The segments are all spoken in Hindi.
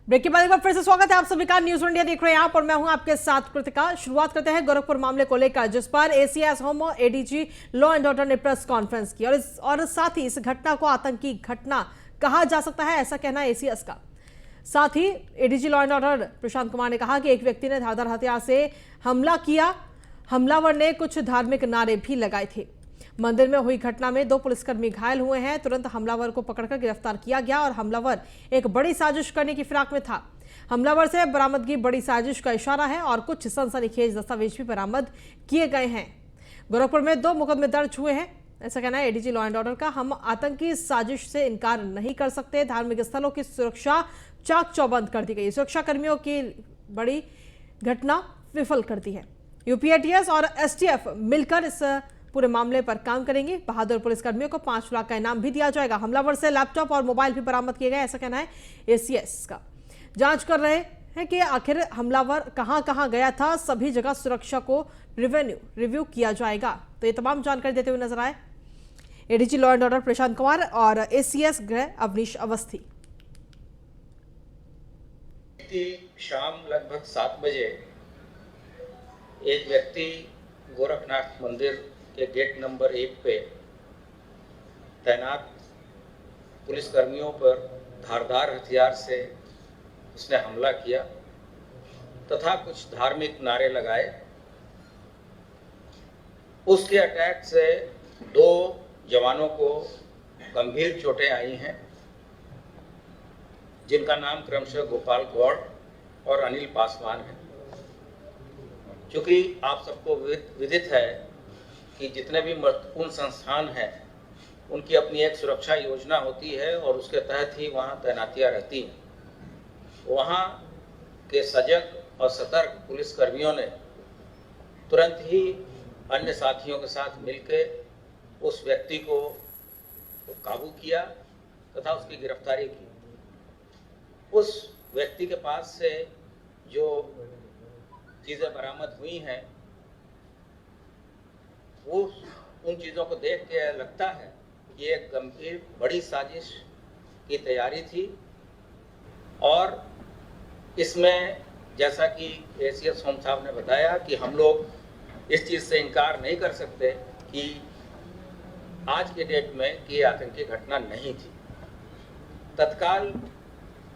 ब्रेक के बाद एक बार फिर से स्वागत है आप सभी का। न्यूज इंडिया देख रहे हैं आप और मैं हूं आपके साथ कृतिका। शुरुआत करते हैं गोरखपुर मामले को लेकर, जिस पर एसीएस होम और एडीजी लॉ एंड ऑर्डर ने प्रेस कॉन्फ्रेंस की और साथ ही इस घटना को आतंकी घटना कहा जा सकता है, ऐसा कहना है एसीएस का। साथ ही ADG law and order Prashant Kumar ने कहा कि एक व्यक्ति ने धारदार हथियार से हमला किया। हमलावर ने कुछ धार्मिक नारे भी लगाए थे। मंदिर में हुई घटना में 2 पुलिसकर्मी घायल हुए हैं। तुरंत हमलावर को पकड़कर गिरफ्तार किया गया और हमलावर एक बड़ी साजिश करने की फिराक में था। हमलावर से बरामदगी बड़ी साजिश का इशारा है और कुछ सनसनीखेज दस्तावेज भी बरामद किए गए हैं। गोरखपुर में 2 मुकदमे दर्ज हुए हैं, ऐसा कहना है एडीजी लॉ एंड ऑर्डर का। हम आतंकी साजिश से इनकार नहीं कर सकते। धार्मिक स्थलों की सुरक्षा चाक चौबंद कर दी गई। सुरक्षा कर्मियों की बड़ी घटना विफल कर दी है। यूपीएटीएस और एसटीएफ मिलकर इस पूरे मामले पर काम करेंगे। बहादुर पुलिसकर्मियों को 5 लाख का इनाम भी दिया जाएगा। हमलावर से लैपटॉप और मोबाइल भी बरामद किए गए, ऐसा कहना है एसीएस का। जांच कर रहे हैं कि आखिर हमलावर कहां गया था। सभी जगह सुरक्षा को रिव्यू किया जाएगा। तो ये तमाम जानकारी देते हुए नजर आए ADG law and order Prashant Kumar और एसीएस गृह अवनीश अवस्थी। शाम लगभग 7 बजे एक व्यक्ति गोरखनाथ मंदिर के गेट नंबर 1 पे तैनात पुलिसकर्मियों पर धारदार हथियार से उसने हमला किया तथा कुछ धार्मिक नारे लगाए। उसके अटैक से 2 जवानों को गंभीर चोटें आई हैं, जिनका नाम क्रमशः गोपाल गौड़ और अनिल पासवान है। चूँकि आप सबको विदित है कि जितने भी महत्वपूर्ण संस्थान हैं उनकी अपनी एक सुरक्षा योजना होती है और उसके तहत ही वहाँ तैनातियाँ रहती हैं। वहाँ के सजग और सतर्क पुलिसकर्मियों ने तुरंत ही अन्य साथियों के साथ मिलकर उस व्यक्ति को काबू किया तथा उसकी गिरफ्तारी की। उस व्यक्ति के पास से जो चीज़ें बरामद हुई हैं वो उन चीज़ों को देख के लगता है कि एक गंभीर बड़ी साजिश की तैयारी थी और इसमें जैसा कि एसीएस होम साहब ने बताया कि हम लोग इस चीज़ से इनकार नहीं कर सकते कि आज के डेट में कि ये आतंकी घटना नहीं थी। तत्काल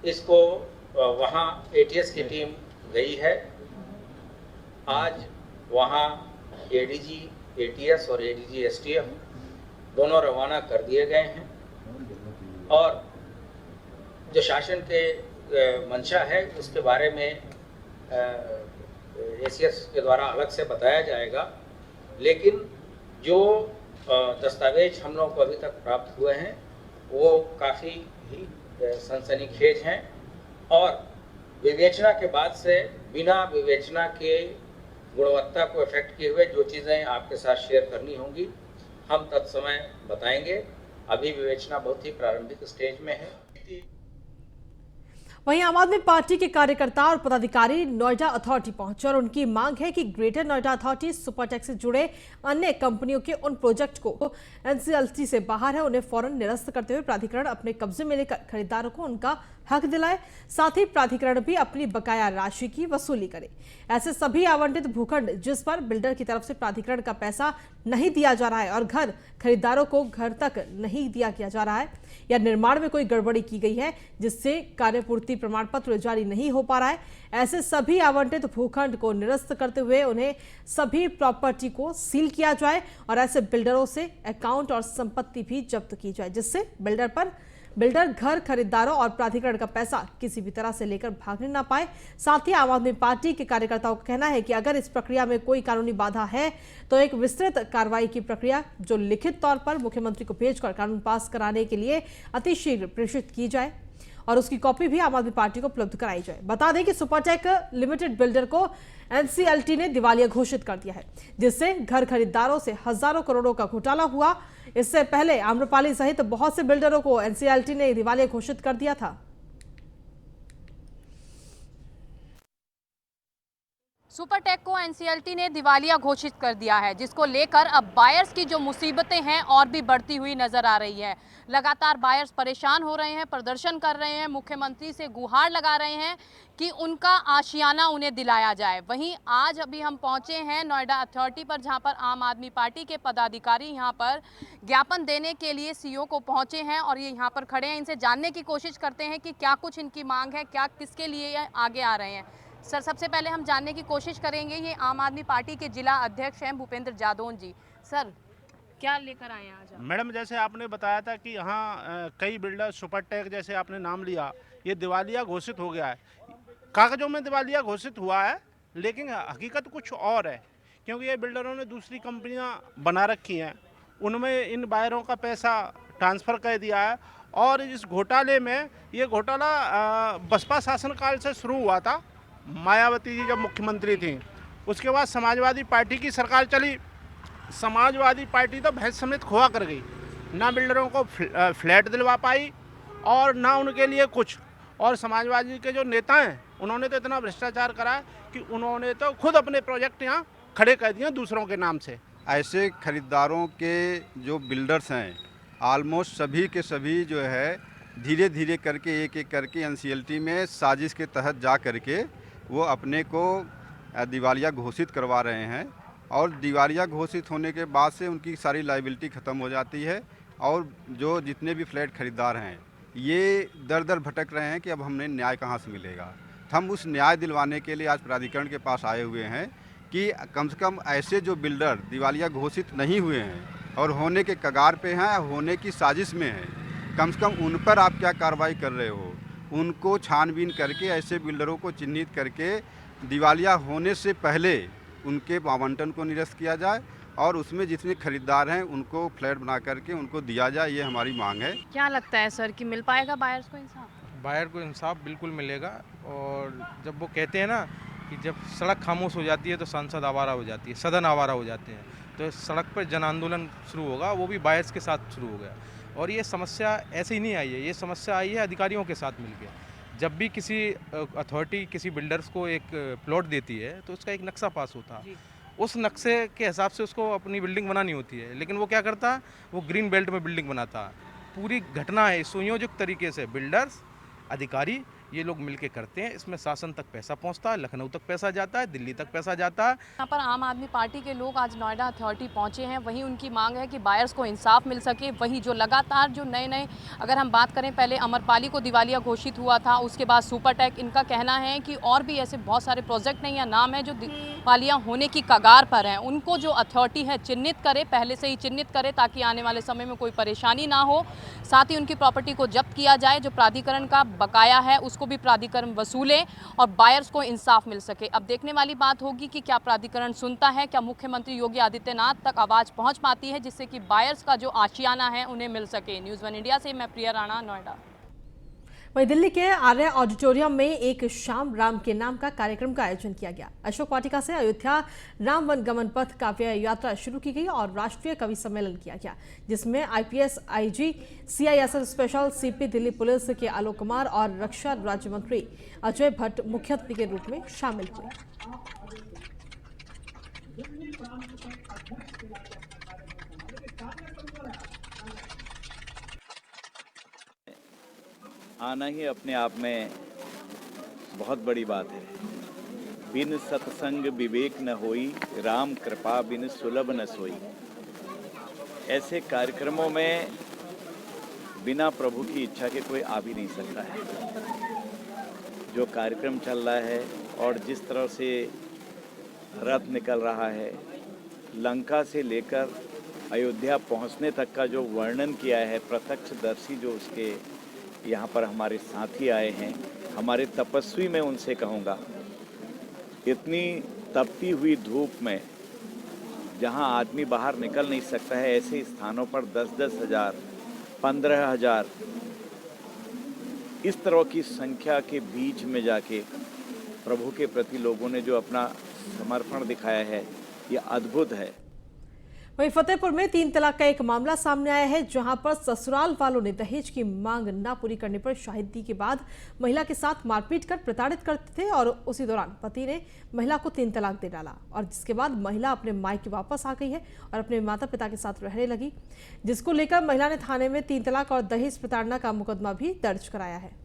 इसको वहाँ एटीएस की टीम गई है। आज वहाँ एडीजी एटीएस और एडीजी एसटीएफ दोनों रवाना कर दिए गए हैं और जो शासन के मंशा है उसके बारे में एसीएस के द्वारा अलग से बताया जाएगा। लेकिन जो दस्तावेज हम लोगों को अभी तक प्राप्त हुए हैं वो काफ़ी ही सनसनीखेज हैं और विवेचना के बाद से बिना विवेचना के गुणवत्ता को इफेक्ट किए हुए जो चीज़ें आपके साथ शेयर करनी होंगी हम तत्समय बताएंगे। अभी विवेचना बहुत ही प्रारंभिक स्टेज में है। वहीं आम आदमी पार्टी के कार्यकर्ता और पदाधिकारी नोएडा अथॉरिटी पहुंचे और उनकी मांग है कि ग्रेटर नोएडा अथॉरिटी सुपरटेक्स से जुड़े अन्य कंपनियों के उन प्रोजेक्ट को एनसीएलटी से बाहर है उन्हें फौरन निरस्त करते हुए प्राधिकरण अपने कब्जे में लेकर खरीदारों को उनका हक दिलाए। साथ ही प्राधिकरण भी अपनी बकाया राशि की वसूली करे। ऐसे सभी आवंटित भूखंड जिस पर बिल्डर की तरफ से प्राधिकरण का पैसा नहीं दिया जा रहा है और घर खरीदारों को घर तक नहीं दिया जा रहा है या निर्माण में कोई गड़बड़ी की गई है जिससे कार्यपूर्ति प्रमाण पत्र जारी नहीं हो पा रहा है, ऐसे सभी आवंटित भूखंड को निरस्त करते हुए उन्हें सभी प्रॉपर्टी को सील किया जाए और ऐसे बिल्डरों से अकाउंट और संपत्ति भी जब्त की जाए जिससे बिल्डर घर खरीदारों और प्राधिकरण का पैसा किसी भी तरह से लेकर भागने ना पाए। साथ ही आम आदमी पार्टी के कार्यकर्ताओं का कहना है कि अगर इस प्रक्रिया में कोई कानूनी बाधा है तो एक विस्तृत कार्रवाई की प्रक्रिया जो लिखित तौर पर मुख्यमंत्री को भेजकर कानून पास कराने के लिए अतिशीघ्र प्रेषित की जाए और उसकी कॉपी भी आम आदमी पार्टी को उपलब्ध कराई जाए। बता दें कि सुपरटेक लिमिटेड बिल्डर को एनसीएलटी ने दिवालिया घोषित कर दिया है जिससे घर खरीदारों से हजारों करोड़ों का घोटाला हुआ। इससे पहले आम्रपाली सहित बहुत से बिल्डरों को एनसीएलटी ने दिवालिया घोषित कर दिया था। सुपरटेक को एनसीएलटी ने दिवालिया घोषित कर दिया है, जिसको लेकर अब बायर्स की जो मुसीबतें हैं और भी बढ़ती हुई नजर आ रही है। लगातार बायर्स परेशान हो रहे हैं, प्रदर्शन कर रहे हैं, मुख्यमंत्री से गुहार लगा रहे हैं कि उनका आशियाना उन्हें दिलाया जाए। वहीं आज अभी हम पहुंचे हैं नोएडा अथॉरिटी पर, जहां पर आम आदमी पार्टी के पदाधिकारी यहां पर ज्ञापन देने के लिए सीईओ को पहुंचे हैं और ये यहां पर खड़े हैं। इनसे जानने की कोशिश करते हैं कि क्या कुछ इनकी मांग है, क्या किसके लिए ये आगे आ रहे हैं। सर, सबसे पहले हम जानने की कोशिश करेंगे, ये आम आदमी पार्टी के जिला अध्यक्ष हैं भूपेंद्र जादौन जी। सर, क्या लेकर आए हैं आज आप? मैडम, जैसे आपने बताया था कि यहाँ कई बिल्डर सुपरटेक जैसे आपने नाम लिया, ये दिवालिया घोषित हो गया है। कागजों में दिवालिया घोषित हुआ है, लेकिन हकीकत कुछ और है, क्योंकि ये बिल्डरों ने दूसरी कंपनियां बना रखी हैं, उनमें इन बायरों का पैसा ट्रांसफ़र कर दिया है। और इस घोटाले में, ये घोटाला बसपा शासनकाल से शुरू हुआ था। मायावती जी जब मुख्यमंत्री थी, उसके बाद समाजवादी पार्टी की सरकार चली। समाजवादी पार्टी तो भैंस समेत खोआ कर गई, ना बिल्डरों को फ्लैट दिलवा पाई और ना उनके लिए कुछ। और समाजवादी के जो नेता हैं, उन्होंने तो इतना भ्रष्टाचार करा कि उन्होंने तो खुद अपने प्रोजेक्ट यहाँ खड़े कर दिए दूसरों के नाम से। ऐसे खरीदारों के जो बिल्डर्स हैं, ऑलमोस्ट सभी के सभी जो है धीरे धीरे करके एक एक करके एनसीएलटी में साजिश के तहत जा करके वो अपने को दिवालिया घोषित करवा रहे हैं। और दिवालिया घोषित होने के बाद से उनकी सारी लायबिलिटी ख़त्म हो जाती है। और जो जितने भी फ्लैट खरीदार हैं, ये दर दर भटक रहे हैं कि अब हमें न्याय कहाँ से मिलेगा। हम उस न्याय दिलवाने के लिए आज प्राधिकरण के पास आए हुए हैं कि कम से कम ऐसे जो बिल्डर दिवालिया घोषित नहीं हुए हैं और होने के कगार पे हैं, होने की साजिश में हैं, कम से कम उन पर आप क्या कार्रवाई कर रहे हो। उनको छानबीन करके ऐसे बिल्डरों को चिन्हित करके दिवालिया होने से पहले उनके आवंटन को निरस्त किया जाए और उसमें जितने खरीदार हैं उनको फ्लैट बना करके उनको दिया जाए, ये हमारी मांग है। क्या लगता है सर कि मिल पाएगा बायर्स को इंसाफ? बायर को इंसाफ बिल्कुल मिलेगा। और जब वो कहते हैं ना कि जब सड़क खामोश हो जाती है तो सांसद आवारा हो जाती है, सदन आवारा हो जाते हैं, तो सड़क पर जन आंदोलन शुरू होगा, वो भी बायर्स के साथ शुरू हो गया। और ये समस्या ऐसे ही नहीं आई है, ये समस्या आई है अधिकारियों के साथ मिलकर। जब भी किसी अथॉरिटी किसी बिल्डर्स को एक प्लॉट देती है तो उसका एक नक्शा पास होता है, उस नक्शे के हिसाब से उसको अपनी बिल्डिंग बनानी होती है। लेकिन वो क्या करता है, वो ग्रीन बेल्ट में बिल्डिंग बनाता है। पूरी घटना है सुनियोजित तरीके से बिल्डर्स, अधिकारी, ये लोग मिलके करते हैं। इसमें शासन तक पैसा पहुंचता है, लखनऊ तक पैसा जाता है, दिल्ली तक पैसा जाता है। यहाँ पर आम आदमी पार्टी के लोग आज नोएडा अथॉरिटी पहुंचे हैं। वहीं उनकी मांग है कि बायर्स को इंसाफ मिल सके। वहीं जो लगातार जो नए अगर हम बात करें, पहले अमरपाली को दिवालिया घोषित हुआ था, उसके बाद सुपरटेक, इनका कहना है कि और भी ऐसे बहुत सारे प्रोजेक्ट नहीं या नाम है जो दिवालिया होने की कगार पर हैं। उनको जो अथॉरिटी है चिन्हित करे, पहले से ही चिन्हित करे, ताकि आने वाले समय में कोई परेशानी ना हो। साथ ही उनकी प्रॉपर्टी को जब्त किया जाए, जो प्राधिकरण का बकाया है उसको भी प्राधिकरण वसूले और बायर्स को इंसाफ मिल सके। अब देखने वाली बात होगी कि क्या प्राधिकरण सुनता है, क्या मुख्यमंत्री योगी आदित्यनाथ तक आवाज पहुंच पाती है, जिससे कि बायर्स का जो आशियाना है उन्हें मिल सके। न्यूज़ 1 इंडिया से मैं प्रिया राणा, नोएडा। वहीं दिल्ली के आर्य ऑडिटोरियम में एक शाम राम के नाम का कार्यक्रम का आयोजन किया गया। अशोक वाटिका से अयोध्या राम वन गमन पथ काव्य यात्रा शुरू की गई और राष्ट्रीय कवि सम्मेलन किया गया, जिसमें IPS IG, CISF special, CP Delhi police के आलोक कुमार और रक्षा राज्य मंत्री अजय भट्ट मुख्य अतिथि के रूप में शामिल हुए। आना ही अपने आप में बहुत बड़ी बात है। बिन सत्संग विवेक न होई, राम कृपा बिन सुलभ न सोई। ऐसे कार्यक्रमों में बिना प्रभु की इच्छा के कोई आ भी नहीं सकता है। जो कार्यक्रम चल रहा है और जिस तरह से रथ निकल रहा है, लंका से लेकर अयोध्या पहुंचने तक का जो वर्णन किया है, प्रत्यक्षदर्शी जो उसके यहाँ पर हमारे साथी आए हैं, हमारे तपस्वी, मैं उनसे कहूँगा, इतनी तपती हुई धूप में जहाँ आदमी बाहर निकल नहीं सकता है, ऐसे स्थानों पर 10-10 हज़ार, 15 हज़ार इस तरह की संख्या के बीच में जाके प्रभु के प्रति लोगों ने जो अपना समर्पण दिखाया है, ये अद्भुत है। वहीं फतेहपुर में 3 तलाक का एक मामला सामने आया है, जहां पर ससुराल वालों ने दहेज की मांग न पूरी करने पर शाहिदी के बाद महिला के साथ मारपीट कर प्रताड़ित करते थे और उसी दौरान पति ने महिला को 3 तलाक दे डाला और जिसके बाद महिला अपने मायके वापस आ गई है और अपने माता पिता के साथ रहने लगी, जिसको लेकर महिला ने थाने में 3 तलाक और दहेज प्रताड़ना का मुकदमा भी दर्ज कराया है।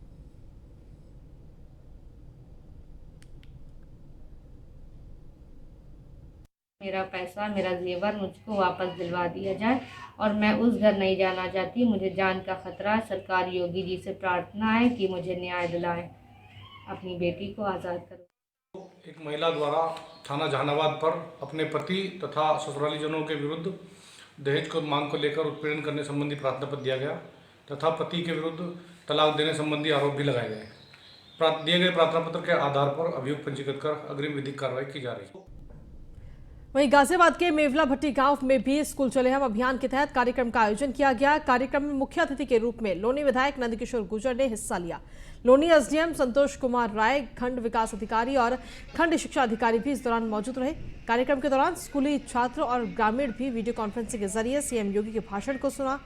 मेरा पैसा, मेरा जेवर मुझको वापस दिलवा दिया जाए और मैं उस घर नहीं जाना चाहती। मुझे जान का खतरा है। सरकार योगी जी से प्रार्थना है कि मुझे न्याय दिलाए, अपनी बेटी को आज़ाद करो। एक महिला द्वारा थाना जहानाबाद पर अपने पति तथा ससुरालीजनों के विरुद्ध दहेज को मांग को लेकर उत्पीड़न करने संबंधी प्रार्थना पत्र दिया गया तथा पति के विरुद्ध तलाक देने संबंधी आरोप भी लगाए गए। दिए गए प्रार्थना पत्र के आधार पर अभियोग पंजीकृत कर अग्रिम विधिक कार्रवाई की जा रही है। वहीं गाजियाबाद के मेवला भट्टी गांव में भी स्कूल चले हम अभियान के तहत कार्यक्रम का आयोजन किया गया। कार्यक्रम में मुख्य अतिथि के रूप में लोनी विधायक नंदकिशोर गुर्जर ने हिस्सा लिया। लोनी एसडीएम संतोष कुमार राय, खंड विकास अधिकारी और खंड शिक्षा अधिकारी भी इस दौरान मौजूद रहे। कार्यक्रम के दौरान स्कूली छात्र और ग्रामीण भी वीडियो कॉन्फ्रेंसिंग के जरिए सीएम योगी के भाषण को सुना।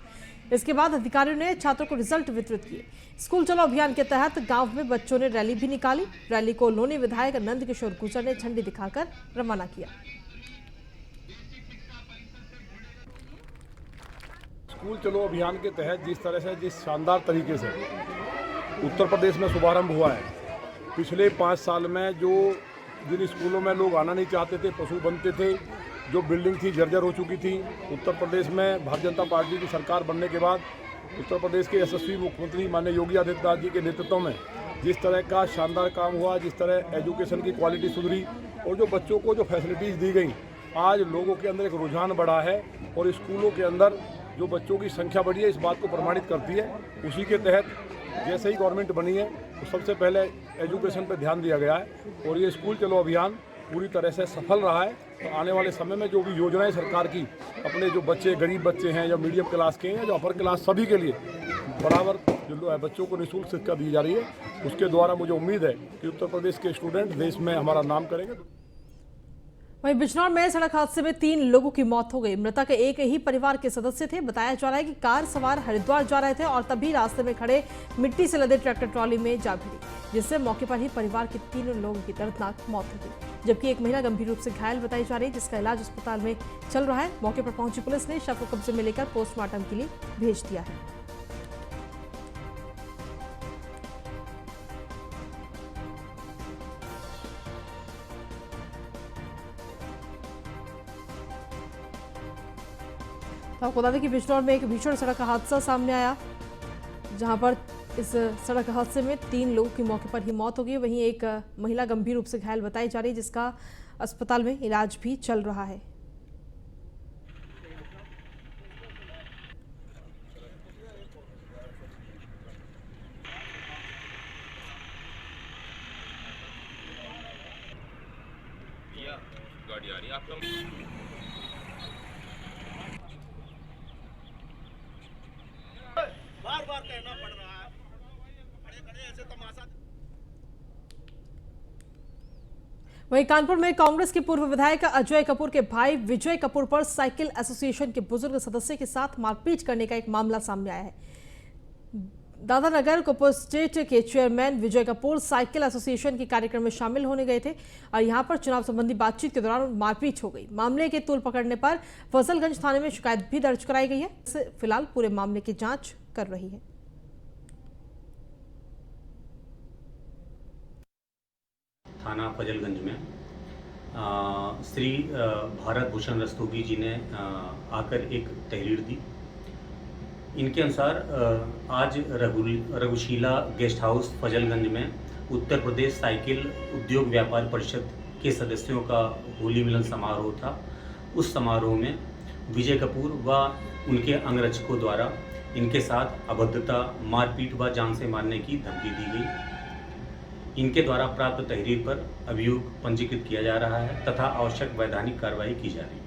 इसके बाद अधिकारियों ने छात्रों को रिजल्ट वितरित किए। स्कूल चलो अभियान के तहत गांव में बच्चों ने रैली भी निकाली। रैली को लोनी विधायक नंदकिशोर गुर्जर ने झंडी दिखाकर रवाना किया। स्कूल चलो अभियान के तहत जिस शानदार तरीके से उत्तर प्रदेश में शुभारंभ हुआ है, पिछले 5 साल में जिन स्कूलों में लोग आना नहीं चाहते थे, पशु बनते थे, जो बिल्डिंग थी जर्जर हो चुकी थी, उत्तर प्रदेश में भारतीय जनता पार्टी की सरकार बनने के बाद उत्तर प्रदेश के यशस्वी मुख्यमंत्री माननीय योगी आदित्यनाथ जी के नेतृत्व में जिस तरह का शानदार काम हुआ, जिस तरह एजुकेशन की क्वालिटी सुधरी और जो बच्चों को जो फैसिलिटीज़ दी गई, आज लोगों के अंदर एक रुझान बढ़ा है और स्कूलों के अंदर जो बच्चों की संख्या बढ़ी है इस बात को प्रमाणित करती है। उसी के तहत जैसे ही गवर्नमेंट बनी है तो सबसे पहले एजुकेशन पर ध्यान दिया गया है और ये स्कूल चलो अभियान पूरी तरह से सफल रहा है। तो आने वाले समय में जो भी योजनाएं सरकार की अपने जो बच्चे, गरीब बच्चे हैं या मीडियम क्लास के हैं या जो अपर क्लास, सभी के लिए बराबर जो बच्चों को निःशुल्क शिक्षा दी जा रही है, उसके द्वारा मुझे उम्मीद है कि उत्तर प्रदेश के स्टूडेंट देश में हमारा नाम करेंगे। वहीं बिजनौर में सड़क हादसे में 3 लोगों की मौत हो गई। मृतक एक ही परिवार के सदस्य थे। बताया जा रहा है कि कार सवार हरिद्वार जा रहे थे और तभी रास्ते में खड़े मिट्टी से लदे ट्रैक्टर ट्रॉली में जा भिड़ी, जिससे मौके पर ही परिवार के 3 लोगों की दर्दनाक मौत हो गई, जबकि एक महिला गंभीर रूप से घायल बताई जा रही है, जिसका इलाज अस्पताल में चल रहा है। मौके पर पहुंची पुलिस ने शव को कब्जे में लेकर पोस्टमार्टम के लिए भेज दिया है। तो आपको बता दें कि बिजनौर में एक भीषण सड़क हादसा सामने आया, जहां पर इस सड़क हादसे में 3 लोगों की मौके पर ही मौत हो गई। वहीं एक महिला गंभीर रूप से घायल बताई जा रही है, जिसका अस्पताल में इलाज भी चल रहा है। गाड़ी आ रही है आपका बार-बार कहना पड़ रहा है, खड़े-खड़े ऐसे तमाशा। वहीं कानपुर में कांग्रेस के पूर्व विधायक अजय कपूर के भाई विजय कपूर पर साइकिल एसोसिएशन के बुजुर्ग सदस्य के साथ मारपीट करने का एक मामला सामने आया है। दादानगर कोपोस्टेट के चेयरमैन विजय कपूर साइकिल एसोसिएशन के कार्यक्रम में शामिल होने गए थे और यहां पर चुनाव संबंधी बातचीत के दौरान मारपीट हो गई। मामले के तूल पकड़ने पर फजलगंज थाने में शिकायत भी दर्ज कराई गई है। फिलहाल पूरे मामले की जांच कर रही है। थाना फजलगंज में श्री भारत भूषण रस्तोगी जी ने आकर एक तहरीर दी। इनके अनुसार आज रघुशीला गेस्ट हाउस फजलगंज में उत्तर प्रदेश साइकिल उद्योग व्यापार परिषद के सदस्यों का होली मिलन समारोह था। उस समारोह में विजय कपूर व उनके अंगरक्षकों द्वारा इनके साथ अभद्रता, मारपीट व जान से मारने की धमकी दी गई। इनके द्वारा प्राप्त तहरीर पर अभियोग पंजीकृत किया जा रहा है तथा आवश्यक वैधानिक कार्रवाई की जा रही है।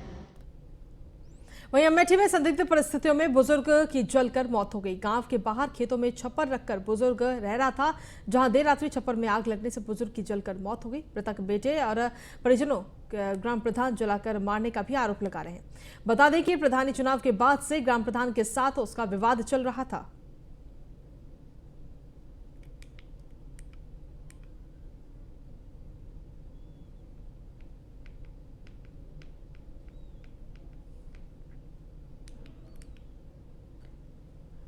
वहीं अमेठी में संदिग्ध परिस्थितियों में बुजुर्ग की जलकर मौत हो गई। गांव के बाहर खेतों में छप्पर रखकर बुजुर्ग रह रहा था, जहां देर रात्रि छप्पर में आग लगने से बुजुर्ग की जलकर मौत हो गई। मृतक बेटे और परिजनों ग्राम प्रधान जलाकर मारने का भी आरोप लगा रहे हैं। बता दें कि प्रधानी चुनाव के बाद से ग्राम प्रधान के साथ उसका विवाद चल रहा था।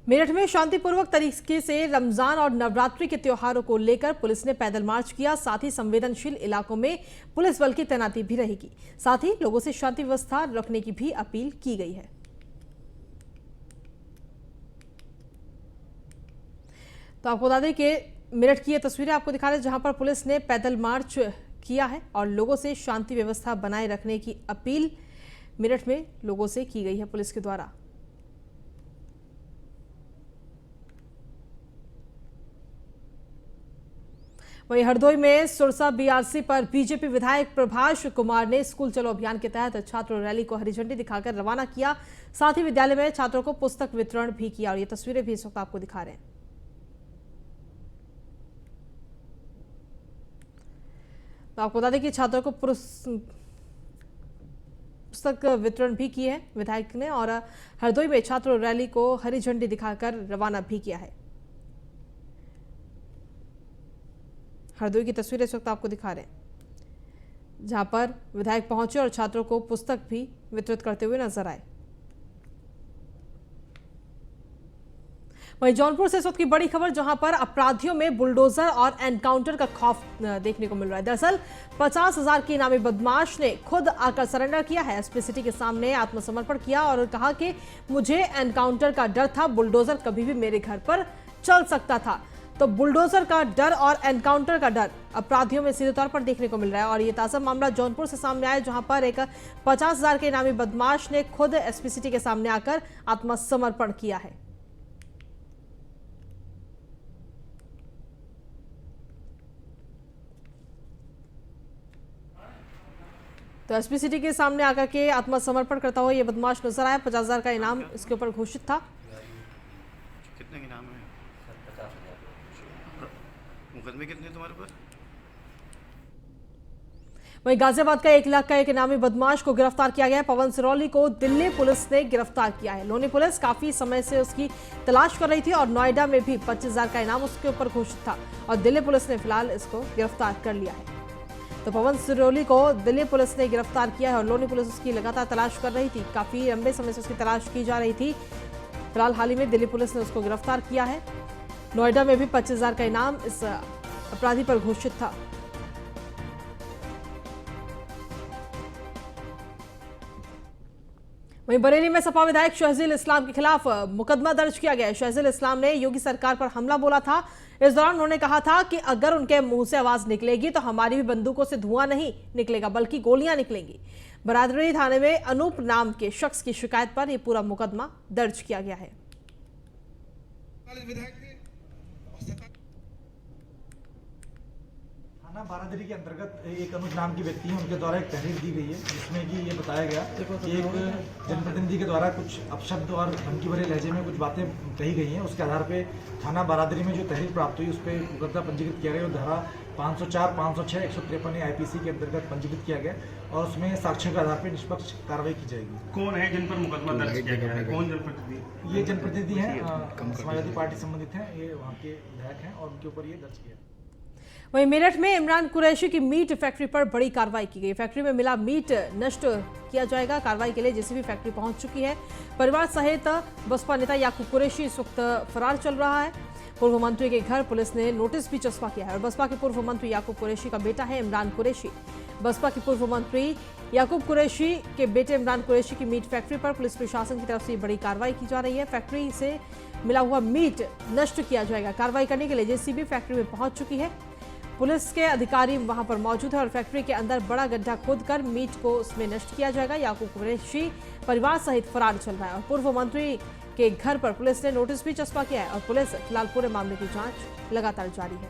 मेरठ में शांतिपूर्वक तरीके से रमजान और नवरात्रि के त्योहारों को लेकर पुलिस ने पैदल मार्च किया। साथ ही संवेदनशील इलाकों में पुलिस बल की तैनाती भी रहेगी। साथ ही लोगों से शांति व्यवस्था रखने की भी अपील की गई है। तो आपको बता दें कि मेरठ की ये तस्वीरें आपको दिखा रहे हैं, जहां पर पुलिस ने पैदल मार्च किया है और लोगों से शांति व्यवस्था बनाए रखने की अपील मेरठ में लोगों से की गई है पुलिस के द्वारा। वहीं हरदोई में सुरसा बीआरसी पर बीजेपी विधायक प्रभाष कुमार ने स्कूल चलो अभियान के तहत छात्र रैली को हरी झंडी दिखाकर रवाना किया। साथ ही विद्यालय में छात्रों को पुस्तक वितरण भी किया और ये तस्वीरें भी इस वक्त आपको दिखा रहे हैं। तो आपको बता दें कि छात्रों को पुस्तक वितरण भी किए हैं विधायक ने और हरदोई में छात्र रैली को हरी झंडी दिखाकर रवाना भी किया है। हरदोई की तस्वीरें इस वक्त आपको दिखा रहे हैं, जहां पर विधायक पहुंचे और छात्रों को पुस्तक भी वितरित करते हुए नजर आए। वहीं जौनपुर से इस वक्त की बड़ी खबर, जहां पर अपराधियों में बुलडोजर और एनकाउंटर का खौफ देखने को मिल रहा है। दरअसल 50,000 के इनामी बदमाश ने खुद आकर सरेंडर किया है। एसपी सिटी के सामने आत्मसमर्पण किया और कहा कि मुझे एनकाउंटर का डर था, बुलडोजर कभी भी मेरे घर पर चल सकता था। तो बुलडोजर का डर और एनकाउंटर का डर अपराधियों में सीधे तौर पर देखने को मिल रहा है और ये ताजा मामला जौनपुर से सामने आया, जहां पर एक 50,000 के इनामी बदमाश ने खुद एसपी सिटी के सामने आकर आत्मसमर्पण किया है। तो एसपी सिटी के सामने आकर के आत्मसमर्पण करता हुआ ये बदमाश नजर आया। 50,000 का इनाम इसके ऊपर घोषित था। कितने इनाम है? 50,000। मुकदमे कितने तुम्हारे पास? वहीं गाजियाबाद का 1 लाख का एक इनामी बदमाश को गिरफ्तार किया गया। पवन सिरौली को दिल्ली पुलिस ने गिरफ्तार किया है। लोनी पुलिस काफी समय से उसकी तलाश कर रही थी और नोएडा में भी 25,000 का इनाम उसके ऊपर घोषित था और दिल्ली पुलिस ने फिलहाल इसको गिरफ्तार कर लिया है। तो पवन सिरौली को दिल्ली पुलिस ने गिरफ्तार किया है और लोनी पुलिस उसकी लगातार तलाश कर रही थी। काफी लंबे समय से उसकी तलाश की जा रही थी। फिलहाल हाल ही में दिल्ली पुलिस ने उसको गिरफ्तार किया है। नोएडा में भी 25,000 का इनाम इस अपराधी पर घोषित था। वहीं बरेली में सपा विधायक शहजील इस्लाम के खिलाफ मुकदमा दर्ज किया गया है। शहजील इस्लाम ने योगी सरकार पर हमला बोला था। इस दौरान उन्होंने कहा था कि अगर उनके मुंह से आवाज निकलेगी तो हमारी भी बंदूकों से धुआं नहीं निकलेगा बल्कि गोलियां निकलेंगी। बरादरी थाने में अनूप नाम के शख्स की शिकायत पर यह पूरा मुकदमा दर्ज किया गया है। थाना बारादरी के अंतर्गत एक अनुज नाम की व्यक्ति है, उनके द्वारा एक तहरीर दी गई है जिसमें कि ये बताया गया कि एक जनप्रतिनिधि के द्वारा कुछ अपशब्द और धमकी भरे लहजे में कुछ बातें कही गई हैं। उसके आधार पे थाना बारादरी में जो तहरीर प्राप्त हुई उस पर मुकदमा पंजीकृत किया गया और धारा 504, 506, 153 आईपीसी के अंतर्गत पंजीकृत किया गया और उसमें साक्ष्यों के आधार पर निष्पक्ष कार्रवाई की जाएगी। कौन है जिन पर मुकदमा दर्ज किया गया है? कौन जनप्रतिनिधि? ये जनप्रतिनिधि हैं, समाजवादी पार्टी संबंधित हैं, ये वहाँ के विधायक हैं और उनके ऊपर ये दर्ज किया। वहीं मेरठ में इमरान कुरैशी की मीट फैक्ट्री पर बड़ी कार्रवाई की गई। फैक्ट्री में मिला मीट नष्ट किया जाएगा। कार्रवाई के लिए जेसीबी फैक्ट्री पहुंच चुकी है। परिवार सहित बसपा नेता याकूब कुरैशी इस वक्त फरार चल रहा है। पूर्व मंत्री के घर पुलिस ने नोटिस भी चस्पा किया है और बसपा के पूर्व मंत्री याकूब कुरैशी का बेटा है इमरान कुरैशी। बसपा के पूर्व मंत्री याकूब कुरैशी के बेटे इमरान कुरैशी की मीट फैक्ट्री पर पुलिस प्रशासन की तरफ से बड़ी कार्रवाई की जा रही है। फैक्ट्री से मिला हुआ मीट नष्ट किया जाएगा। कार्रवाई करने के लिए जेसीबी फैक्ट्री में पहुंच चुकी है। पुलिस के अधिकारी वहां पर मौजूद है और फैक्ट्री के अंदर बड़ा गड्ढा खोदकर मीट को उसमें नष्ट किया जाएगा। याकूब कुरैशी परिवार सहित फरार चल रहा है और पूर्व मंत्री के घर पर पुलिस ने नोटिस भी चस्पा किया है और पुलिस फिलहाल पूरे मामले की जांच लगातार जारी है।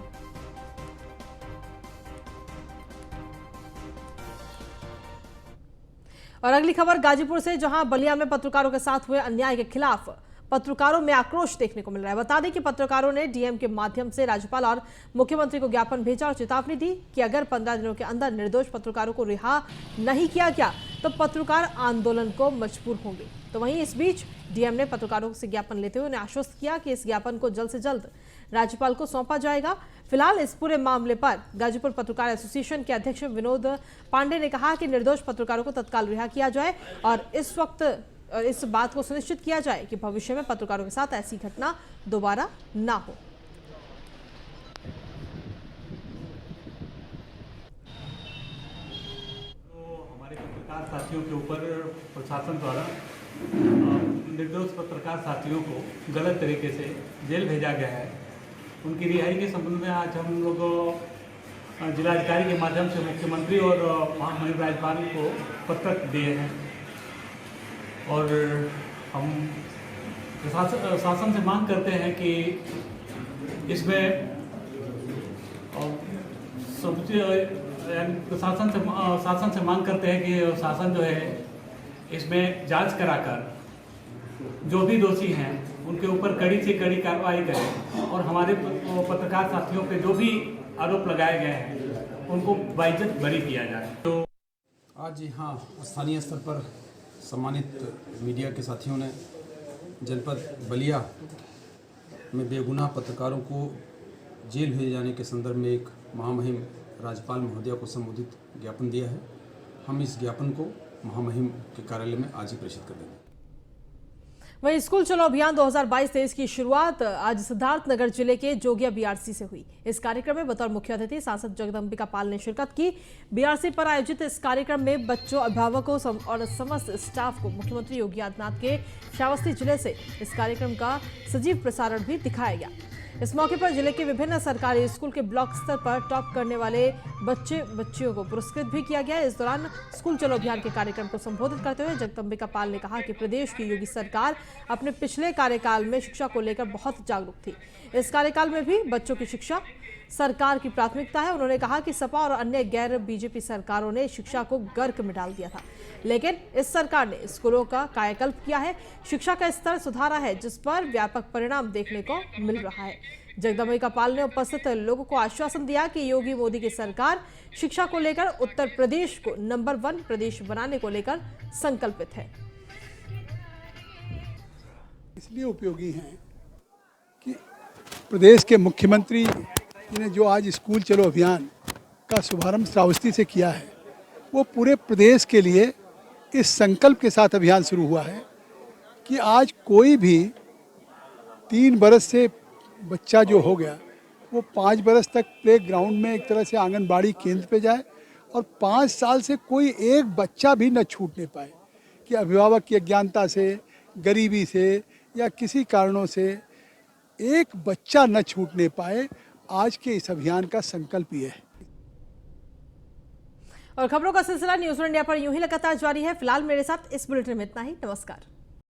और अगली खबर गाजीपुर से, जहां बलिया में पत्रकारों के साथ हुए अन्याय के खिलाफ पत्रकारों में आक्रोश देखने को मिल रहा है। बता दें कि पत्रकारों ने डीएम के माध्यम से राज्यपाल और मुख्यमंत्री को ज्ञापन भेजा और चेतावनी दी कि अगर 15 दिनों के अंदर निर्दोष पत्रकारों को रिहा नहीं किया गया तो पत्रकार आंदोलन को मजबूर होंगे। तो वहीं इस बीच डीएम ने पत्रकारों से ज्ञापन लेते हुए उन्हें आश्वस्त किया कि इस ज्ञापन को जल्द से जल्द राज्यपाल को सौंपा जाएगा। फिलहाल इस पूरे मामले पर गाजीपुर पत्रकार एसोसिएशन के अध्यक्ष विनोद पांडे ने कहा कि निर्दोष पत्रकारों को तत्काल रिहा किया जाए और इस वक्त इस बात को सुनिश्चित किया जाए कि भविष्य में पत्रकारों के साथ ऐसी घटना दोबारा ना हो। तो हमारे पत्रकार साथियों के ऊपर प्रशासन द्वारा निर्दोष पत्रकार साथियों को गलत तरीके से जेल भेजा गया है। उनकी रिहाई के संबंध में आज हम लोग जिलाधिकारी के माध्यम से मुख्यमंत्री और महामहिम राज्यपाल को पत्र दिए हैं और हम शासन से मांग करते हैं कि इसमें शासन से मांग करते हैं कि शासन जो है इसमें जांच कराकर जो भी दोषी हैं उनके ऊपर कड़ी से कड़ी कार्रवाई करें और हमारे पत्रकार साथियों पे जो भी आरोप लगाए गए हैं उनको बाइज्जत बरी किया जाए। तो आज यहाँ स्थानीय स्तर पर सम्मानित मीडिया के साथियों ने जनपद बलिया में बेगुनाह पत्रकारों को जेल भेजे जाने के संदर्भ में एक महामहिम राज्यपाल महोदया को संबोधित ज्ञापन दिया है। हम इस ज्ञापन को महामहिम के कार्यालय में आज ही प्रेषित कर देंगे। वहीं स्कूल चलो अभियान 2022-23 की शुरुआत आज सिद्धार्थनगर जिले के जोगिया बीआरसी से हुई। इस कार्यक्रम में बतौर मुख्य अतिथि सांसद जगदम्बिका पाल ने शिरकत की। बीआरसी पर आयोजित इस कार्यक्रम में बच्चों, अभिभावकों और समस्त स्टाफ को मुख्यमंत्री योगी आदित्यनाथ के श्रावस्ती जिले से इस कार्यक्रम का सजीव प्रसारण भी दिखाया गया। इस मौके पर जिले के विभिन्न सरकारी स्कूल के ब्लॉक स्तर पर टॉप करने वाले बच्चियों को पुरस्कृत भी किया गया। इस दौरान स्कूल चलो अभियान के कार्यक्रम को संबोधित करते हुए जगदम्बिका पाल ने कहा कि प्रदेश की योगी सरकार अपने पिछले कार्यकाल में शिक्षा को लेकर बहुत जागरूक थी। इस कार्यकाल में भी बच्चों की शिक्षा सरकार की प्राथमिकता है। उन्होंने कहा कि सपा और अन्य गैर बीजेपी सरकारों ने शिक्षा को गर्क में डाल दिया था, लेकिन इस सरकार ने स्कूलों का कायाकल्प किया है, शिक्षा का स्तर सुधारा है, जिस पर व्यापक परिणाम देखने को मिल रहा है। जगदम्बिका पाल ने उपस्थित लोगों को आश्वासन दिया कि योगी मोदी की सरकार शिक्षा को लेकर उत्तर प्रदेश को नंबर 1 प्रदेश बनाने को लेकर संकल्पित है। इसलिए उपयोगी हैं कि प्रदेश के मुख्यमंत्री ने जो आज स्कूल चलो अभियान का शुभारंभ श्रावस्ती से किया है, वो पूरे प्रदेश के लिए इस संकल्प के साथ अभियान शुरू हुआ है कि आज कोई भी 3 बरस से बच्चा जो हो गया वो 5 बरस तक प्ले ग्राउंड में एक तरह से आंगनबाड़ी केंद्र पे जाए और 5 साल से कोई एक बच्चा भी न छूटने पाए कि अभिभावक की अज्ञानता से, गरीबी से या किसी कारणों से एक बच्चा न छूटने पाए। आज के इस अभियान का संकल्प ये है। और खबरों का सिलसिला न्यूज़ इंडिया पर यूं ही लगातार जारी है। फिलहाल मेरे साथ इस बुलेटिन में इतना ही। नमस्कार।